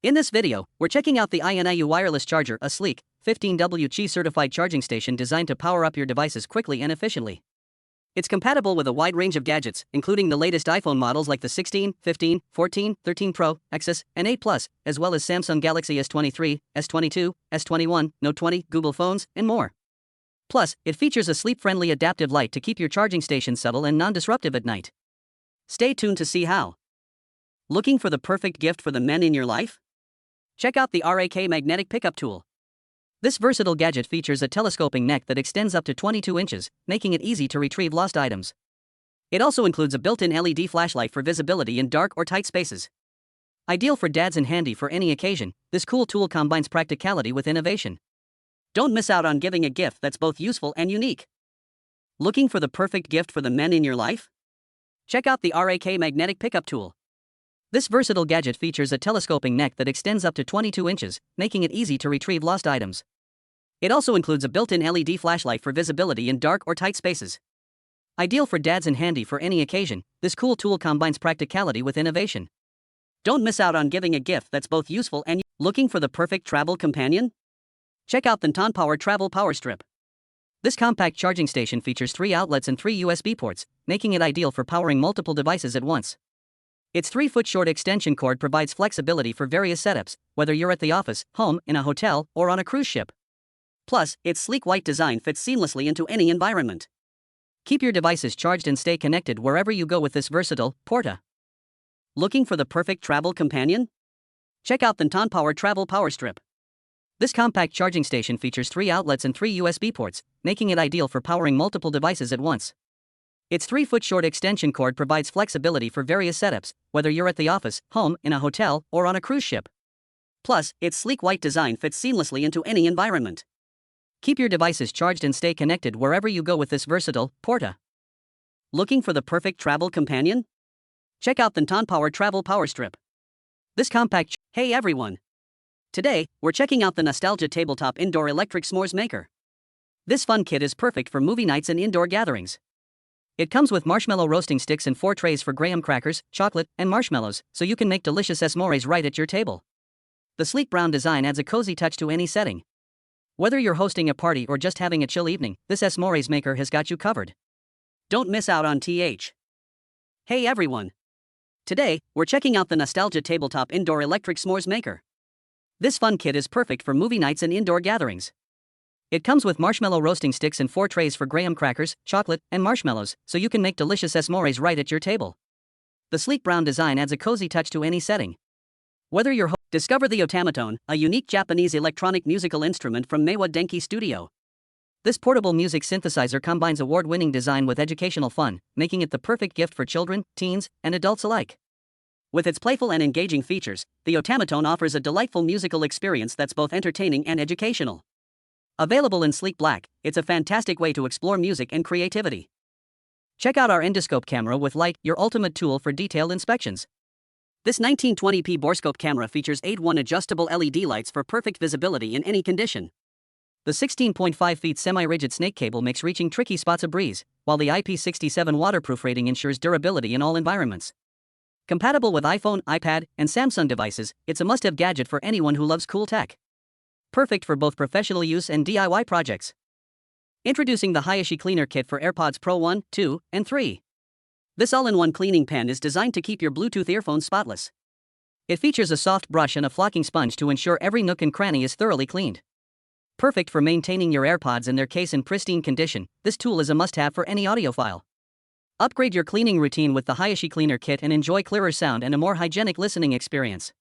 In this video, we're checking out the NTONPOWER wireless charger, a sleek, 15W Qi certified charging station designed to power up your devices quickly and efficiently. It's compatible with a wide range of gadgets, including the latest iPhone models like the 16, 15, 14, 13 Pro, XS, and 8 Plus, as well as Samsung Galaxy S23, S22, S21, Note 20, Google phones, and more. Plus, it features a sleep-friendly adaptive light to keep your charging station subtle and non-disruptive at night. Stay tuned to see how. Looking for the perfect gift for the men in your life? Check out the RAK magnetic pickup tool. This versatile gadget features a telescoping neck that extends up to 22 inches, making it easy to retrieve lost items. It also includes a built-in LED flashlight for visibility in dark or tight spaces. Ideal for dads and handy for any occasion, this cool tool combines practicality with innovation. Don't miss out on giving a gift that's both useful and unique. Looking for the perfect gift for the men in your life? Check out the RAK magnetic pickup tool. This versatile gadget features a telescoping neck that extends up to 22 inches, making it easy to retrieve lost items. It also includes a built-in LED flashlight for visibility in dark or tight spaces. Ideal for dads and handy for any occasion, this cool tool combines practicality with innovation. Don't miss out on giving a gift that's both useful and looking for the perfect travel companion? Check out the NTONPOWER Travel Power Strip. This compact charging station features 3 outlets and 3 USB ports, making it ideal for powering multiple devices at once. Its 3-foot short extension cord provides flexibility for various setups, whether you're at the office, home, in a hotel, or on a cruise ship. Plus, its sleek white design fits seamlessly into any environment. Keep your devices charged and stay connected wherever you go with this versatile porta. Looking for the perfect travel companion? Check out the NTONPOWER Travel Power Strip. This compact charging station features 3 outlets and 3 USB ports, making it ideal for powering multiple devices at once. Its 3-foot short extension cord provides flexibility for various setups, whether you're at the office, home, in a hotel, or on a cruise ship. Plus, its sleek white design fits seamlessly into any environment. Keep your devices charged and stay connected wherever you go with this versatile porta. Looking for the perfect travel companion? Check out the NTONPOWER Travel Power Strip. This compact Hey everyone! Today, we're checking out the Nostalgia Tabletop Indoor Electric S'mores Maker. This fun kit is perfect for movie nights and indoor gatherings. It comes with marshmallow roasting sticks and 4 trays for graham crackers, chocolate, and marshmallows, so you can make delicious s'mores right at your table. The sleek brown design adds a cozy touch to any setting. Whether you're hosting a party or just having a chill evening, this s'mores maker has got you covered. Don't miss out on TH. Hey everyone! Today, we're checking out the Nostalgia Tabletop Indoor Electric S'mores Maker. This fun kit is perfect for movie nights and indoor gatherings. It comes with marshmallow roasting sticks and 4 trays for graham crackers, chocolate, and marshmallows, so you can make delicious s'mores right at your table. The sleek brown design adds a cozy touch to any setting. Whether you're discover the Otamatone, a unique Japanese electronic musical instrument from Meiwa Denki Studio. This portable music synthesizer combines award-winning design with educational fun, making it the perfect gift for children, teens, and adults alike. With its playful and engaging features, the Otamatone offers a delightful musical experience that's both entertaining and educational. Available in sleek black, it's a fantastic way to explore music and creativity. Check out our Endoscope camera with Ligh, your ultimate tool for detailed inspections. This 1920p borescope camera features 8-1 adjustable LED lights for perfect visibility in any condition. The 16.5 feet semi-rigid snake cable makes reaching tricky spots a breeze, while the IP67 waterproof rating ensures durability in all environments. Compatible with iPhone, iPad, and Samsung devices, it's a must-have gadget for anyone who loves cool tech. Perfect for both professional use and DIY projects. Introducing the Hyashee Cleaner Kit for Airpods Pro 1, 2, and 3. This all-in-one cleaning pen is designed to keep your Bluetooth earphones spotless. It features a soft brush and a flocking sponge to ensure every nook and cranny is thoroughly cleaned. Perfect for maintaining your AirPods in their case in pristine condition, this tool is a must-have for any audiophile. Upgrade your cleaning routine with the Hyashee Cleaner Kit and enjoy clearer sound and a more hygienic listening experience.